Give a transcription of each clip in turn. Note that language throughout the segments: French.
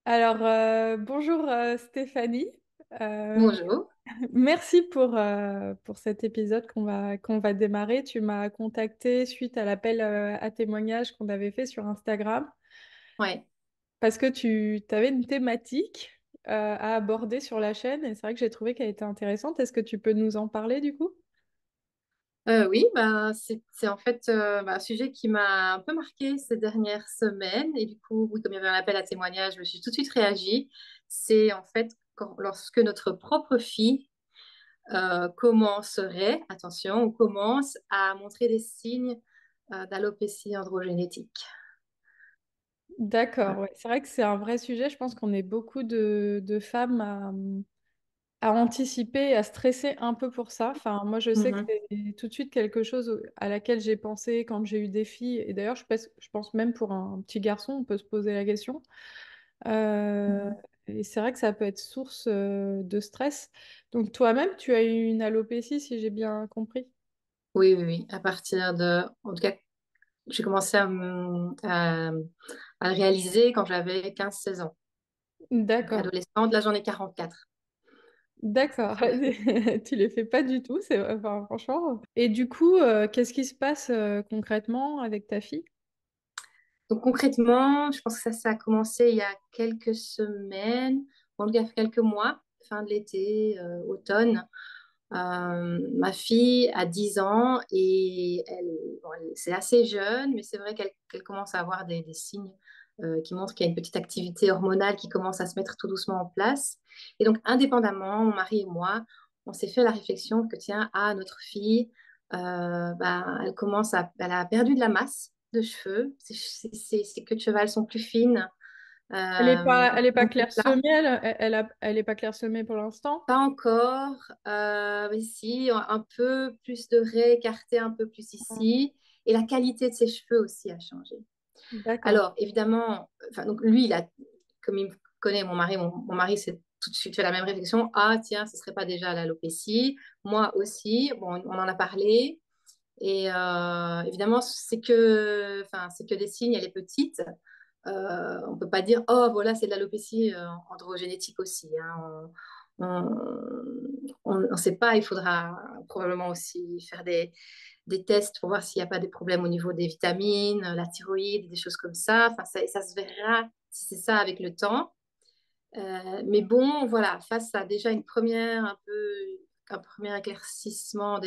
Alors, bonjour Stéphanie. Euh, Bonjour. Merci pour cet épisode qu'on va démarrer. Tu m'as contacté suite à l'appel à témoignage qu'on avait fait sur Instagram Ouais. parce que tu avais une thématique à aborder sur la chaîne et c'est vrai que j'ai trouvé qu'elle était intéressante. Est-ce que tu peux nous en parler du coup? Oui, bah, c'est en fait un sujet qui m'a un peu marqué ces dernières semaines. Et du coup, oui, comme il y avait un appel à témoignage, je me suis tout de suite réagi. C'est en fait lorsque notre propre fille commencerait, attention, ou commence à montrer des signes d'alopécie androgénétique. D'accord, Voilà. ouais. C'est vrai que c'est un vrai sujet. Je pense qu'on est beaucoup de femmes à anticiper et à stresser un peu pour ça. Enfin, moi, je sais que Mhm. c'est tout de suite quelque chose à laquelle j'ai pensé quand j'ai eu des filles. Et d'ailleurs, je pense même pour un petit garçon, on peut se poser la question. Euh, Mhm. et c'est vrai que ça peut être source de stress. Donc, toi-même, tu as eu une alopécie, si j'ai bien compris. Oui, oui, oui. À partir de, en tout cas, j'ai commencé à le réaliser quand j'avais 15 16 ans. D'accord. Adolescente, là j'en ai 44. D'accord. Tu les fais pas du tout, enfin, franchement. Et du coup, qu'est-ce qui se passe concrètement avec ta fille? Donc concrètement, je pense que ça a commencé il y a quelques semaines, en tout cas quelques mois, fin de l'été, automne. Ma fille a 10 ans et c'est assez jeune, mais c'est vrai qu'elle commence à avoir des signes qui montrent qu'il y a une petite activité hormonale qui commence à se mettre tout doucement en place. Et donc, indépendamment, mon mari et moi, on s'est fait la réflexion que, tiens, notre fille, elle a perdu de la masse de cheveux. Ses queues de cheval sont plus fines, Elle est pas beaucoup plus plats. clairsemée, elle est pas clairsemée pour l'instant. Pas encore, mais si, un peu plus de raies écartées un peu plus ici. Et la qualité de ses cheveux aussi a changé. D'accord. Alors, évidemment, enfin, donc lui, comme il me connaît, mon mari s'est tout de suite fait la même réflexion. Ah, tiens, ce serait pas déjà l'alopécie. Moi aussi, bon, on en a parlé. Et évidemment, c'est que des signes, elle est petite. On peut pas dire, oh, voilà, c'est de l'alopécie androgénétique aussi, hein. On ne sait pas, il faudra probablement aussi faire des tests pour voir s'il n'y a pas des problèmes au niveau des vitamines, la thyroïde, des choses comme ça. Enfin, ça se verra si c'est ça avec le temps. Mais bon, voilà, face à déjà un premier éclaircissement,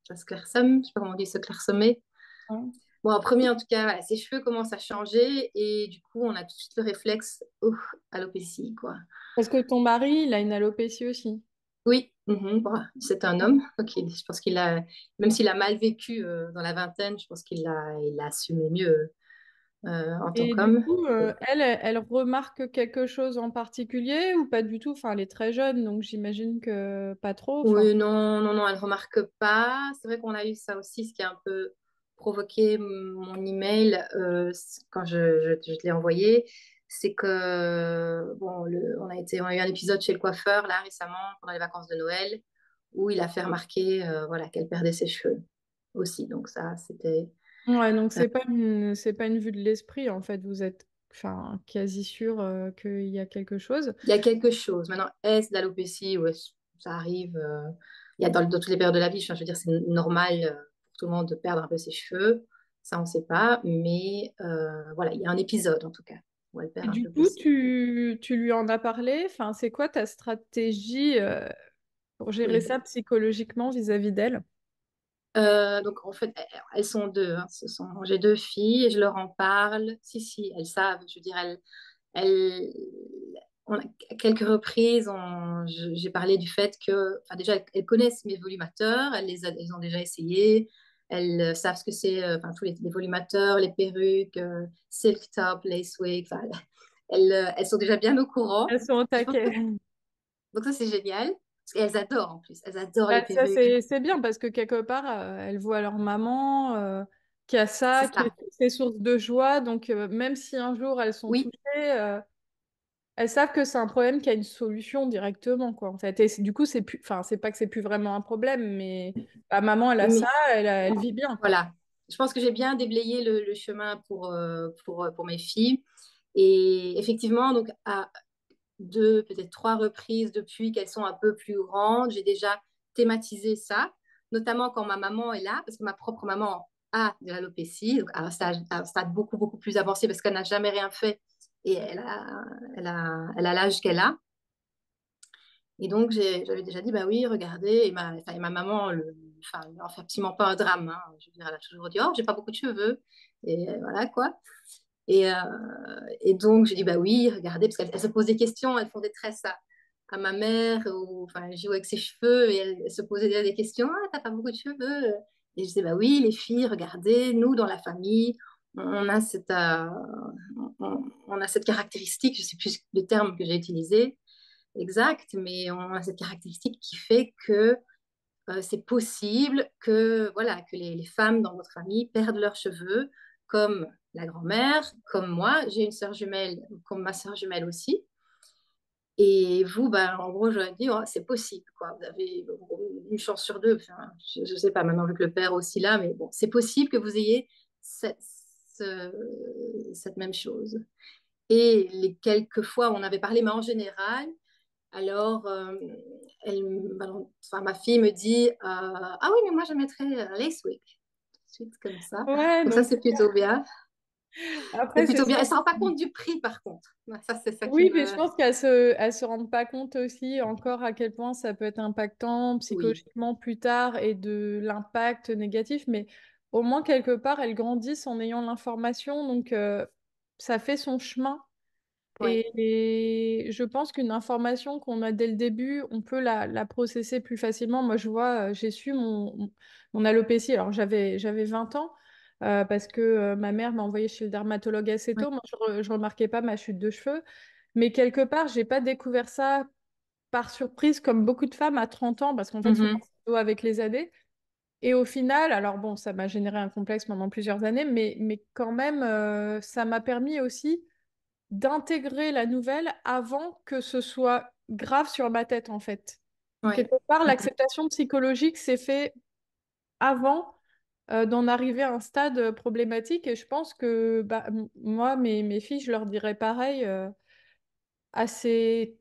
ça se clairsomme, je sais pas comment on dit, se clairsommer. Ouais. Bon, en premier, en tout cas, voilà, ses cheveux commencent à changer et du coup, on a tout de suite le réflexe, oh, alopécie, quoi. Parce que ton mari, il a une alopécie aussi. Oui, bon, c'est un homme. Ok, je pense qu'il a, même s'il a mal vécu dans la vingtaine, je pense il l'a assumé mieux en tant Et du qu'homme. coup, elle remarque quelque chose en particulier ou pas du tout? Enfin, elle est très jeune, donc j'imagine que pas trop. Enfin, Oui, non, non, non, elle remarque pas. C'est vrai qu'on a eu ça aussi, ce qui a un peu provoqué mon email quand je te l'ai envoyé. C'est que, bon, on a eu un épisode chez le coiffeur, là, récemment, pendant les vacances de Noël, où il a fait remarquer, voilà, qu'elle perdait ses cheveux aussi. Donc ça, c'était... ouais, donc euh, c'est pas une vue de l'esprit en fait. Vous êtes, enfin, quasi sûr qu'il y a quelque chose. il y a quelque chose. Maintenant, est-ce de l'alopécie ou ça arrive il y a dans toutes les périodes de la vie, je veux dire, c'est normal pour tout le monde de perdre un peu ses cheveux. Ça, on ne sait pas. Mais voilà, il y a un épisode, en tout cas, où elle perd Et un du peu plus coup, ses cheveux. tu lui en as parlé. Enfin, c'est quoi ta stratégie pour gérer Oui. ça psychologiquement vis-à-vis d'elle? Donc, en fait, elles sont deux, hein. J'ai deux filles et je leur en parle. Si, si, elles savent. Je veux dire, elles, à quelques reprises, j'ai parlé du fait que, enfin, déjà, elles connaissent mes volumateurs, elles ont déjà essayé, elles savent ce que c'est, enfin, tous les volumateurs, les perruques, silk top, lace wig, enfin, elles sont déjà bien au courant. Elles sont au Je pense que, taquet. donc ça, c'est génial. Parce qu'elles adorent en plus, elles adorent les Bah, ça, perruques. c'est bien parce que quelque part, elles voient leur maman qui a ça, C'est qui ça. est source de joie. Donc, même si un jour elles sont Oui, touchées, elles savent que c'est un problème qui a une solution directement, quoi, en fait. Et du coup, c'est plus, enfin, c'est pas que c'est plus vraiment un problème, mais bah, maman, elle a ça, mais elle vit bien, quoi. voilà. Je pense que j'ai bien déblayé le chemin pour mes filles. Et effectivement, donc à deux, peut-être trois reprises depuis qu'elles sont un peu plus grandes, j'ai déjà thématisé ça, notamment quand ma maman est là, parce que ma propre maman a de l'alopécie, donc à un stade beaucoup, beaucoup plus avancé, parce qu'elle n'a jamais rien fait et elle a l'âge qu'elle a. Et donc, j'avais déjà dit, bah oui, regardez, et ma maman, enfin, elle n'en fait absolument pas un drame, hein. Je veux dire, elle a toujours dit, oh, j'ai pas beaucoup de cheveux, et voilà, quoi. Et, euh, et donc, j'ai dit, bah oui, regardez, parce qu'elle se pose des questions, elles font des tresses à ma mère, ou, enfin, elle joue avec ses cheveux, et elle se posait des questions, ah, t'as pas beaucoup de cheveux. Et je disais, bah oui, les filles, regardez, nous, dans la famille, on a on a cette caractéristique, je sais plus le terme que j'ai utilisé, exact, mais on a cette caractéristique qui fait que c'est possible que, voilà, que les femmes dans votre famille perdent leurs cheveux, comme la grand-mère, comme moi. J'ai une sœur jumelle, comme ma sœur jumelle aussi. Et vous, ben, en gros, j'aurais dit, oh, c'est possible, quoi. Vous avez une chance sur deux. Enfin, je ne sais pas maintenant vu que le père est aussi là, mais bon, c'est possible que vous ayez cette, ce- cette même chose. Et les quelques fois où on avait parlé, mais en général, alors, enfin, ma fille me dit ah oui, mais moi je mettrais lace wig. Tout de suite comme ça. Ouais, Donc, ça, donc c'est plutôt bien. C'est après, c'est plutôt bien. sûr. Elle ne se rend pas compte du prix, par contre. Ouais, ça, c'est ça qui Oui, mais je me. pense elle se rendent pas compte aussi encore à quel point ça peut être impactant Oui. psychologiquement plus tard et de l'impact négatif, mais au moins quelque part, elles grandissent en ayant l'information, donc ça fait son chemin. Oui. Et je pense qu'une information qu'on a dès le début, on peut la processer plus facilement. Moi, je vois, j'ai su mon alopécie. Alors, j'avais 20 ans parce que ma mère m'a envoyée chez le dermatologue assez Oui. tôt. Moi, je remarquais pas ma chute de cheveux. Mais quelque part, j'ai pas découvert ça par surprise comme beaucoup de femmes à 30 ans parce qu'en fait, souvent, Mhm. ça doit avec les années. Et au final, alors bon, ça m'a généré un complexe pendant plusieurs années, mais quand même, ça m'a permis aussi d'intégrer la nouvelle avant que ce soit grave sur ma tête, en fait. Oui. Quelque part, Mhm. l'acceptation psychologique s'est fait avant d'en arriver à un stade problématique. Et je pense que bah, moi, mes filles, je leur dirais pareil assez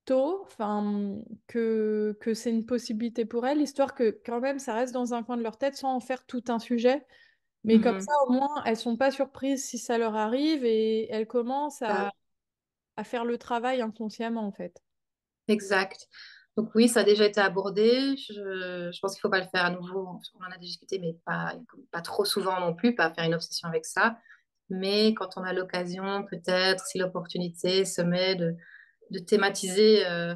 tôt, enfin, que c'est une possibilité pour elles, histoire que quand même ça reste dans un coin de leur tête sans en faire tout un sujet. Mais comme ça, Mhm. au moins, elles sont pas surprises si ça leur arrive et elles commencent Ça, à faire le travail inconsciemment, en fait. exact. Donc oui, ça a déjà été abordé. Je pense qu'il ne faut pas le faire à nouveau. On en a déjà discuté, mais pas trop souvent non plus, pas faire une obsession avec ça. Mais quand on a l'occasion, peut-être, si l'opportunité se met de thématiser euh,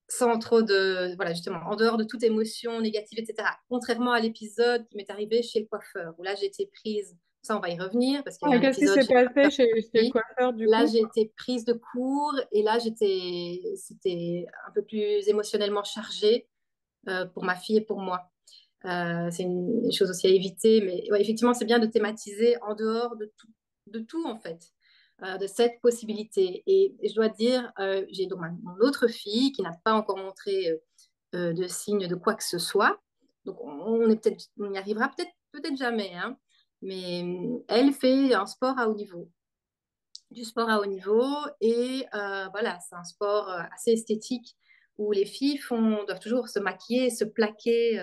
sans trop de, voilà, justement, en dehors de toute émotion négative, etc. Contrairement à l'épisode qui m'est arrivé chez le coiffeur, où là, j'ai été prise, ça, on va y revenir, parce qu'il y a eu Ah, un qu'est-ce qui épisode s'est chez le passé coiffeur chez le aussi. coiffeur, du Là, coup? j'ai été prise de court, et là, c'était un peu plus émotionnellement chargé pour ma fille et pour moi. C'est une chose aussi à éviter, mais ouais, effectivement, c'est bien de thématiser en dehors de tout en fait, de cette possibilité. Et je dois dire, j'ai donc mon autre fille qui n'a pas encore montré de signes de quoi que ce soit. Donc, on y arrivera peut-être jamais, hein. Mais elle fait un sport à haut niveau, du sport à haut niveau. Et voilà, c'est un sport assez esthétique où les filles doivent toujours se maquiller, se plaquer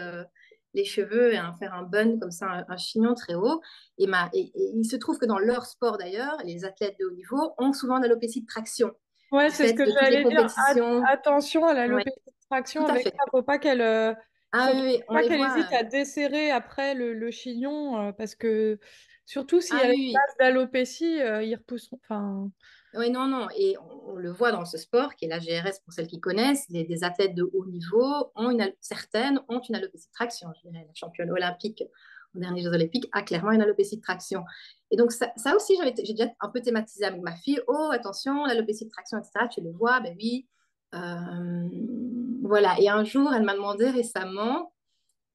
les cheveux et faire un bun comme ça, un chignon très haut. Et il se trouve que dans leur sport d'ailleurs, les athlètes de haut niveau ont souvent l'alopécie de traction Ouais, du c'est ce fait que de toutes les j'allais dire. compétitions. Attention à la Oui, traction tout à avec fait. ça. Faut pas qu'elle, Ah oui, oui, on pas les qu'elle voit. hésite à desserrer après le chignon, parce que surtout si Ah elle a oui, une oui. base d'alopécie, ils repousseront. Enfin, Oui, non, non. Et on le voit dans ce sport, qui est la GRS pour celles qui connaissent, des athlètes de haut niveau, certaines ont une alopécie de traction. Je dirais, la championne olympique aux derniers Jeux olympiques a clairement une alopécie de traction. Et donc, ça aussi, j'ai déjà un peu thématisé avec ma fille. Oh, attention, l'alopécie de traction, etc. Tu le vois, ben oui. Euh, voilà. Et un jour, elle m'a demandé récemment,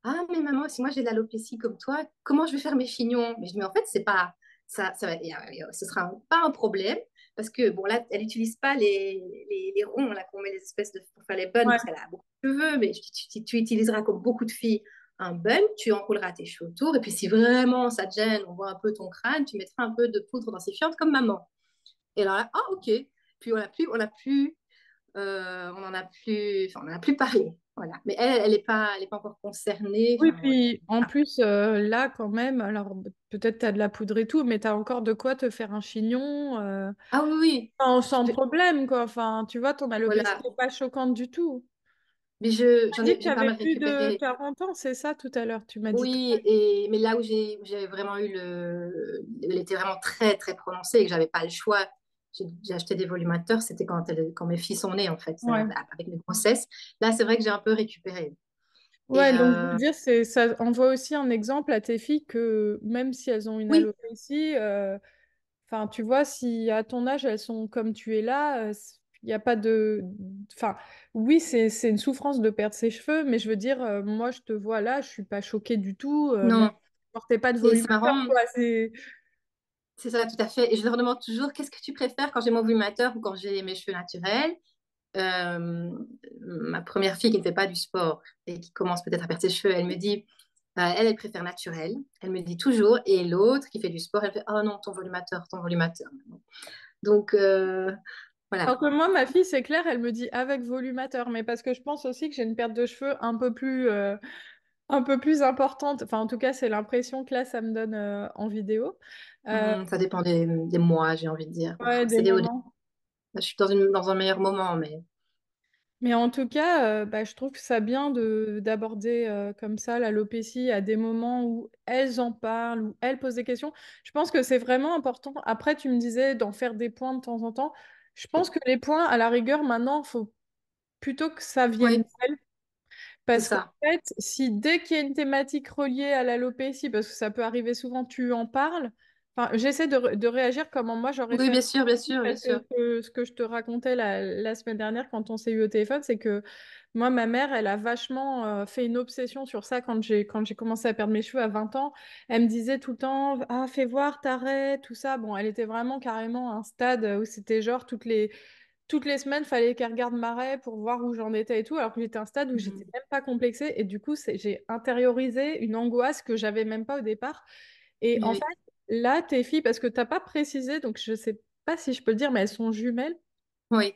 ah, mais maman, si moi j'ai de l'alopécie comme toi, comment je vais faire mes chignons? Mais je dis, mais en fait, c'est pas, ce sera pas un problème parce que, bon, là, elle n'utilise pas les ronds, là, qu'on met les espèces de, pour faire les buns ouais. parce qu'elle a beaucoup de cheveux, mais tu utiliseras comme beaucoup de filles un bun, tu enrouleras tes cheveux autour. Et puis, si vraiment ça te gêne, on voit un peu ton crâne, tu mettras un peu de poudre densifiante comme maman. Et alors là, ah, ok. Puis on en a plus, enfin, on en a plus parlé. Voilà. Mais elle est pas encore concernée. Oui, Enfin, voilà. puis en plus, là, quand même, alors peut-être tu as de la poudre et tout, mais tu as encore de quoi te faire un chignon Ah oui, oui. sans Je- problème, quoi. Enfin, tu vois, ton alopécie voilà. n'est pas choquante du tout. Mais Tu as dit que tu j'ai pas avais mal plus de récupéré. 40 ans, c'est ça tout à l'heure, tu m'as dit. Oui, mais là où j'avais vraiment eu elle était vraiment très, très prononcée et que j'avais pas le choix. J'ai acheté des volumateurs, c'était quand mes filles sont nées, en fait, Ouais. avec mes grossesses. Là, c'est vrai que j'ai un peu récupéré. Et Ouais, donc je veux dire, ça envoie aussi un exemple à tes filles que même si elles ont une oui, alopécie, enfin, tu vois, si à ton âge elles sont comme tu es là, il n'y a pas de. Enfin, oui, c'est une souffrance de perdre ses cheveux, mais je veux dire, moi je te vois là, je suis pas choquée du tout, même non. si je portais pas de Et c'est volumateur, marrant, quoi. C'est. c'est ça, tout à fait. Et je leur demande toujours, qu'est-ce que tu préfères quand j'ai mon volumateur ou quand j'ai mes cheveux naturels? Euh, Ma première fille qui ne fait pas du sport et qui commence peut-être à perdre ses cheveux, elle me dit, elle préfère naturel. Elle me dit toujours. Et l'autre qui fait du sport, elle fait, oh non, ton volumateur, ton volumateur. Donc, voilà. Alors que moi, ma fille, c'est clair, elle me dit avec volumateur, mais parce que je pense aussi que j'ai une perte de cheveux un peu plus importante. Enfin, en tout cas, c'est l'impression que là, ça me donne en vidéo. Euh, Ça dépend des mois, j'ai envie de dire. ouais, des C'est des hauts, des- moments. Je suis dans un meilleur moment, mais Mais en tout cas, bah, je trouve que ça bien d'aborder comme ça l'alopécie à des moments où elles en parlent, où elles posent des questions. Je pense que c'est vraiment important. Après, tu me disais d'en faire des points de temps en temps. Je pense que les points, à la rigueur, maintenant, il faut plutôt que ça vienne oui, d'elles. c'est Parce qu'en ça. fait, si dès qu'il y a une thématique reliée à l'alopécie, parce que ça peut arriver souvent, tu en parles, enfin, j'essaie de réagir comme moi j'aurais Oui, fait. bien sûr, bien sûr, bien Parce que sûr. ce que je te racontais la semaine dernière quand on s'est eu au téléphone, c'est que moi, ma mère, elle a vachement fait une obsession sur ça quand j'ai commencé à perdre mes cheveux à 20 ans. Elle me disait tout le temps, ah, fais voir, t'arrêtes, tout ça. Bon, elle était vraiment carrément à un stade où c'était genre toutes les semaines, fallait qu'elle regarde ma raie pour voir où j'en étais et tout, alors que j'étais à un stade où j'étais Mhm. même pas complexée. Et du coup, j'ai intériorisé une angoisse que j'avais même pas au départ. Et en fait, Oui, là, tes filles, parce que t'as pas précisé, donc je sais pas si je peux le dire, mais elles sont jumelles. oui.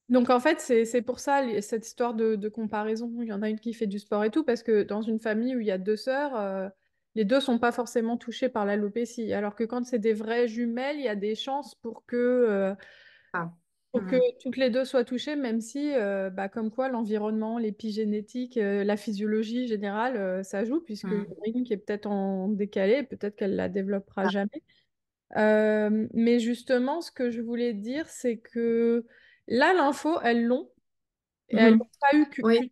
Donc en fait, c'est pour ça, cette histoire de comparaison. Il y en a une qui fait du sport et tout, parce que dans une famille où il y a deux sœurs, les deux sont pas forcément touchées par l'alopécie. Alors que quand c'est des vraies jumelles, il y a des chances Ah. pour que Mhm. toutes les deux soient touchées, même si, bah, comme quoi, l'environnement, l'épigénétique, la physiologie générale, ça joue, puisqu'il y en Mhm. a une qui est peut-être en décalé, peut-être qu'elle la développera Ah. jamais. Mais justement, ce que je voulais dire, c'est que là, l'info, elles l'ont. Et elles Mhm. l'ont pas eu Oui,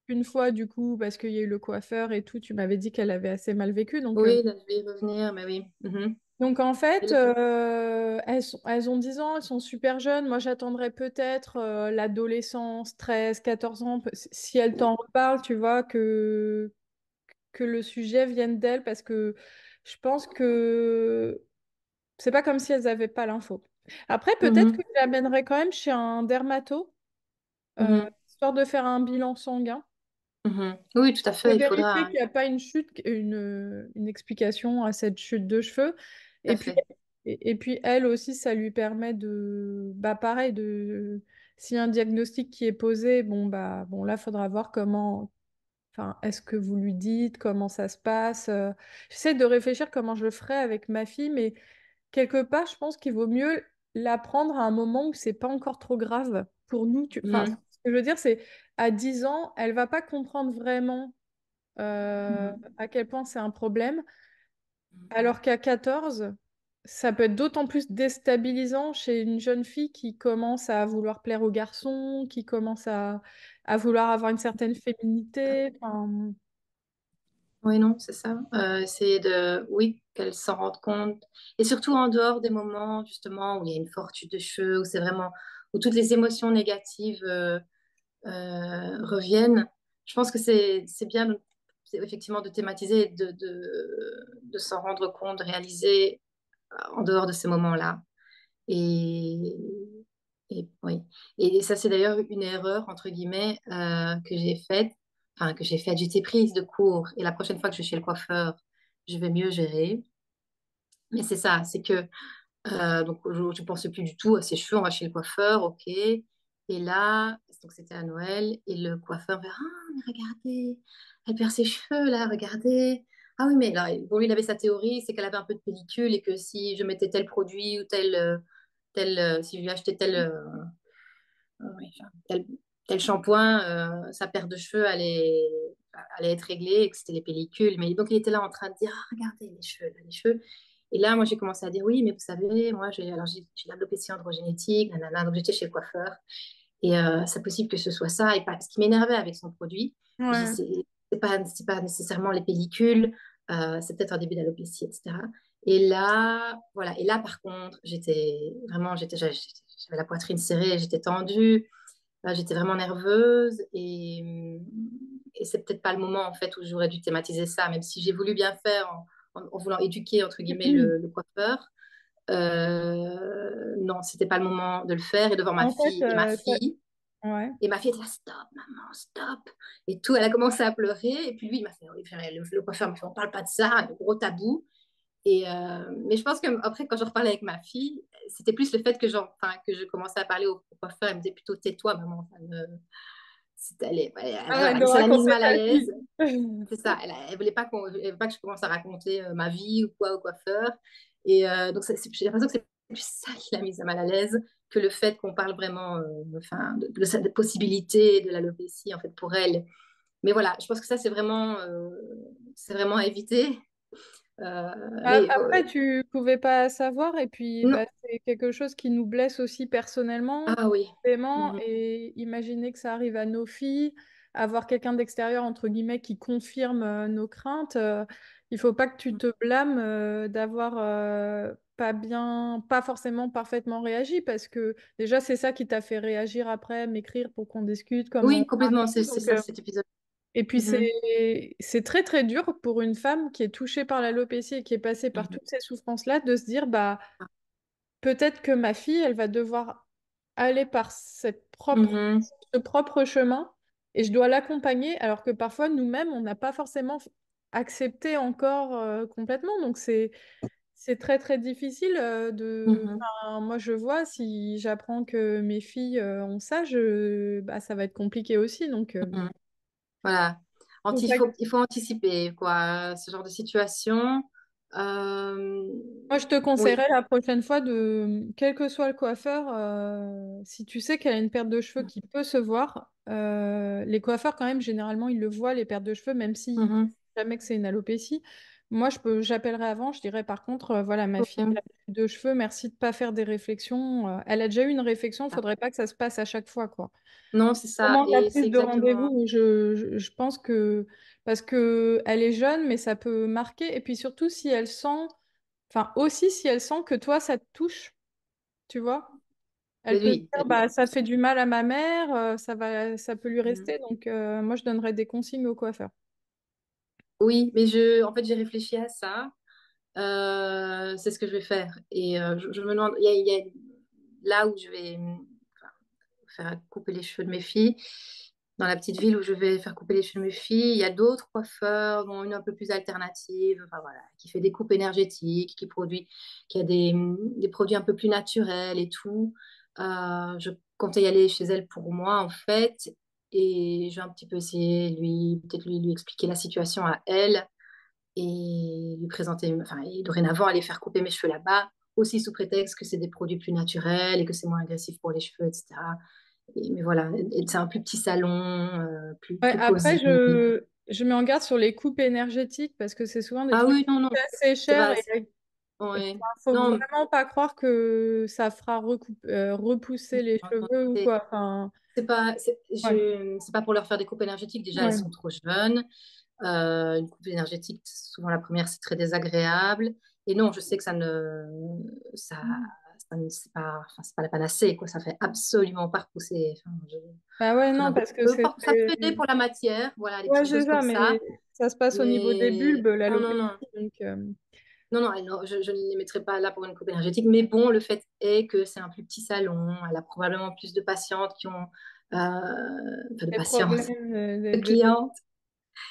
qu'une fois, du coup, parce qu'il y a eu le coiffeur et tout. Tu m'avais dit qu'elle avait assez mal vécu. oui, là, je vais y revenir, mais oui. Mhm. Donc en Et fait, là- elles ont 10 ans, elles sont super jeunes. Moi, j'attendrais peut-être l'adolescence, 13, 14 ans, si elles t'en reparlent, tu vois, que le sujet vienne d'elles, parce que je pense que c'est pas comme si elles n'avaient pas l'info. Après, peut-être que Mhm. je l'amènerais quand même chez un dermato, euh, Mhm. histoire de faire un bilan sanguin. Mhm. Oui, tout à De fait, il vérifier faudra, qu'il n'y a pas une chute, une explication à cette chute de cheveux. tout à Et puis, fait. et puis elle aussi, ça lui permet de, bah pareil, s'il y a un diagnostic qui est posé, bon là, il faudra voir comment, enfin, est-ce que vous lui dites, comment ça se passe. J'essaie de réfléchir comment je le ferais avec ma fille, mais quelque part, je pense qu'il vaut mieux l'apprendre à un moment où c'est pas encore trop grave pour nous. Enfin, ce Mhm. que je veux dire, c'est à 10 ans, elle va pas comprendre vraiment Mhm. à quel point c'est un problème, alors qu'à 14, ça peut être d'autant plus déstabilisant chez une jeune fille qui commence à vouloir plaire aux garçons, qui commence à vouloir avoir une certaine féminité. Enfin, Oui, non, c'est ça. Oui, qu'elle s'en rende compte. Et surtout en dehors des moments, justement, où il y a une forte chute de cheveux, où toutes les émotions négatives reviennent. Je pense que c'est bien, effectivement, de thématiser, et de s'en rendre compte, de réaliser en dehors de ces moments-là. Et, et oui. Et ça, c'est d'ailleurs une erreur, entre guillemets, que j'ai faite. enfin, que j'ai fait, j'étais prise de cours. Et la prochaine fois que je vais chez le coiffeur, je vais mieux gérer. Mais c'est ça, c'est que donc, je ne pensais plus du tout à ses cheveux. On va chez le coiffeur, ok. Et là, donc c'était à Noël, et le coiffeur me fait, ah, mais regardez, elle perd ses cheveux là, regardez. Ah oui, mais là, bon, lui, il avait sa théorie, c'est qu'elle avait un peu de pellicule et que si je mettais tel produit ou si je lui achetais oui, enfin, tel shampoing, sa paire de cheveux allait être réglée et que c'était les pellicules. Mais donc, il était là en train de dire, ah, regardez les cheveux, là, les cheveux. Et là, moi, j'ai commencé à dire, oui, mais vous savez, moi, j'ai l'alopécie androgénétique, nanana. Donc, j'étais chez le coiffeur. Et c'est possible que ce soit ça. Et pas, ce qui m'énervait avec son produit, j'ai dit, Ouais. c'est pas nécessairement les pellicules, c'est peut-être un début d'alopécie, etc. Et là, voilà. Et là, par contre, j'avais la poitrine serrée, j'étais tendue, j'étais vraiment nerveuse. Et c'est peut-être pas le moment, en fait, où j'aurais dû thématiser ça, même si j'ai voulu bien faire en voulant éduquer, entre guillemets, le coiffeur. Non, c'était pas le moment de le faire et devant ma En fait, fille. Et ma fille, ouais. était là, stop, maman, stop. Et tout, elle a commencé à pleurer. Et puis lui, il m'a fait, oui, le coiffeur m'a fait, on parle pas de ça, un gros tabou. Mais je pense que après, quand je reparlais avec ma fille, c'était plus le fait que je commençais à parler au coiffeur. Elle me disait plutôt, tais-toi, maman. Arrête de Ça l'a mise raconter mal à ta l'aise. vie. C'est ça, elle voulait pas elle voulait pas que je commence à raconter ma vie ou quoi au coiffeur. Donc, j'ai l'impression que c'est plus ça qui l'a mise mal à l'aise que le fait qu'on parle vraiment enfin, de cette possibilité de l'alopécie en fait pour elle. Mais voilà, je pense que ça, c'est vraiment à éviter. Mais Après, tu pouvais pas savoir, et puis non, bah, c'est quelque chose qui nous blesse aussi personnellement, ah oui. vraiment, Mhm, et imaginer que ça arrive à nos filles, avoir quelqu'un d'extérieur, entre guillemets, qui confirme nos craintes, il faut pas que tu te blâmes d'avoir pas forcément parfaitement réagi, parce que déjà, c'est ça qui t'a fait réagir après, m'écrire pour qu'on discute, comment oui, on va complètement, et tout. c'est Donc, ça cet épisode. et puis Mhm, c'est très très dur pour une femme qui est touchée par l'alopécie et qui est passée par mhm, toutes ces souffrances-là de se dire bah peut-être que ma fille elle va devoir aller par mhm, ce propre chemin et je dois l'accompagner alors que parfois nous-mêmes on n'a pas forcément accepté encore complètement donc c'est très très difficile mhm, enfin, moi je vois si j'apprends que mes filles ont ça bah, ça va être compliqué aussi donc mhm. Voilà. faut pas Il faut anticiper, quoi, ce genre de situation. Euh, Moi, je te oui. conseillerais la prochaine fois de, quel que soit le coiffeur, si tu sais qu'elle a une perte de cheveux qui peut se voir, les coiffeurs, quand même, généralement, ils le voient, les pertes de cheveux, même si Mhm. jamais que c'est une alopécie. Moi, j'appellerai avant, je dirais par contre, voilà, ma fille, elle Ok. a plus de cheveux, merci de pas faire des réflexions. Elle a déjà eu une réflexion, il faudrait pas que ça se passe à chaque fois, quoi. Non, c'est ça. Comment la Et c'est prise de exactement. rendez-vous, je pense que, parce que elle est jeune, mais ça peut marquer, et puis surtout si elle sent. Enfin, aussi si elle sent que toi, ça te touche, tu vois. Mais Elle peut se oui. dire, bah, ça fait du mal à ma mère, ça peut lui Mhm. rester. Donc, moi, je donnerais des consignes au coiffeur. Oui, mais en fait, j'ai réfléchi à ça. C'est ce que je vais faire. Et je me demande, il y a là où je vais faire couper les cheveux de mes filles, dans la petite ville où je vais faire couper les cheveux de mes filles, il y a d'autres coiffeurs, dont une un peu plus alternative, enfin voilà, qui fait des coupes énergétiques, qui a des produits un peu plus naturels et tout. Je comptais y aller chez elle pour moi, en fait, et je vais un petit peu essayer, peut-être lui expliquer la situation à elle et lui présenter, enfin, et dorénavant aller faire couper mes cheveux là-bas, aussi sous prétexte que c'est des produits plus naturels et que c'est moins agressif pour les cheveux, etc. Mais voilà, et c'est un plus petit salon, Ouais, plus après, cosy. je mets en garde sur les coupes énergétiques parce que c'est souvent des Ah trucs oui, non, non, assez c'est chers pas, et il ouais, faut non, vraiment pas croire que ça fera repousser les cheveux ou c'est quoi. Enfin, ouais, c'est pas pour leur faire des coupes énergétiques, déjà elles ouais. sont trop jeunes. Une coupe énergétique, souvent la première, c'est très désagréable. Et non, je sais que ça, c'est pas, enfin, c'est pas la panacée, quoi. Ça fait absolument pas repousser. Enfin, Bah ouais, ça non, parce que ça peut aider pour la matière, voilà, les Ouais, petites c'est choses ça, comme ça. mais ça se passe au niveau des Mais bulbes, non, l'alopécie. non, non. Donc, Non, non, non, je ne les mettrai pas là pour une coupe énergétique. Mais bon, le fait est que c'est un plus petit salon. Elle a probablement plus de patientes qui ont enfin de Des patiente, problèmes de cliente.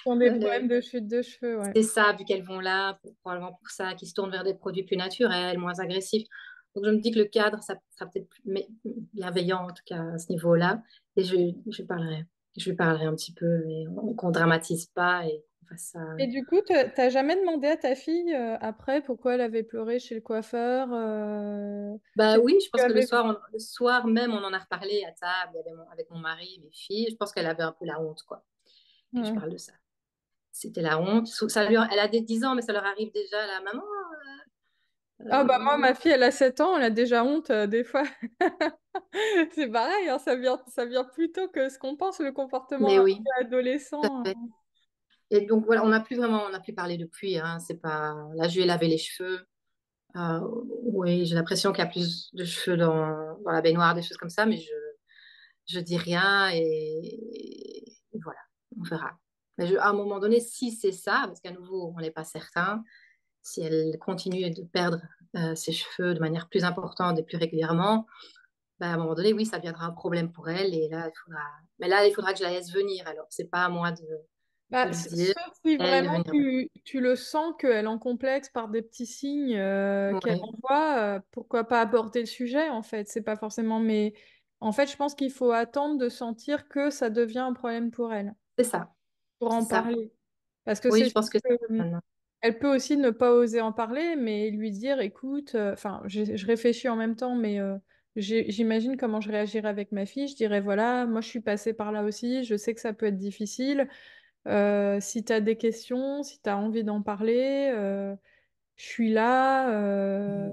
qui ont des Euh, problèmes de chute de cheveux, ouais. c'est ça, vu qu'elles vont là, probablement pour ça, qui se tournent vers des produits plus naturels, moins agressifs. Donc je me dis que le cadre, ça sera peut-être plus bienveillant, en tout cas à ce niveau-là. Et je lui parlerai un petit peu, et qu'on dramatise pas et qu'on fasse ça. Et du coup, t'as jamais demandé à ta fille après pourquoi elle avait pleuré chez le coiffeur Bah qu'est-ce que oui, je tu pense que avais... le soir même, on en a reparlé à table, il y avait avec mon mari, mes filles. Je pense qu'elle avait un peu la honte, quoi, que je Ouais. parle de ça. C'était la honte. Elle a des 10 ans, mais ça leur arrive déjà, la maman. Ah bah moi, euh, ma fille, elle a 7 ans, elle a déjà honte des fois. C'est pareil, hein, ça vient plus tôt que ce qu'on pense, le comportement mais oui. adolescent. Et donc voilà, on n'a plus parlé depuis. Hein, c'est pas. Là, je lui ai lavé les cheveux. Euh, oui, j'ai l'impression qu'il y a plus de cheveux dans la baignoire, des choses comme ça, mais je dis rien et voilà, on verra. Mais à un moment donné, si c'est ça, parce qu'à nouveau, on n'est pas certain, si elle continue de perdre ses cheveux de manière plus importante et plus régulièrement, ben, à un moment donné, oui, ça deviendra un problème pour elle. Et là, mais là, il faudra que je la laisse venir. Alors, c'est pas à moi de Bah, lui dire, sauf si elle de vraiment venir. tu le sens qu'elle en complexe par des petits signes qu'elle Oui, envoie, pourquoi pas aborder le sujet en fait, c'est pas forcément mais en fait je pense qu'il faut attendre de sentir que ça devient un problème pour elle, c'est ça. pour C'est en ça. parler. Parce que Oui, c'est je sûr pense que que, maintenant. elle peut aussi ne pas oser en parler, mais lui dire écoute, enfin je réfléchis en même temps, mais j'imagine comment je réagirais avec ma fille, je dirais voilà, moi je suis passée par là aussi, je sais que ça peut être difficile. Si tu as des questions, si tu as envie d'en parler, je suis là.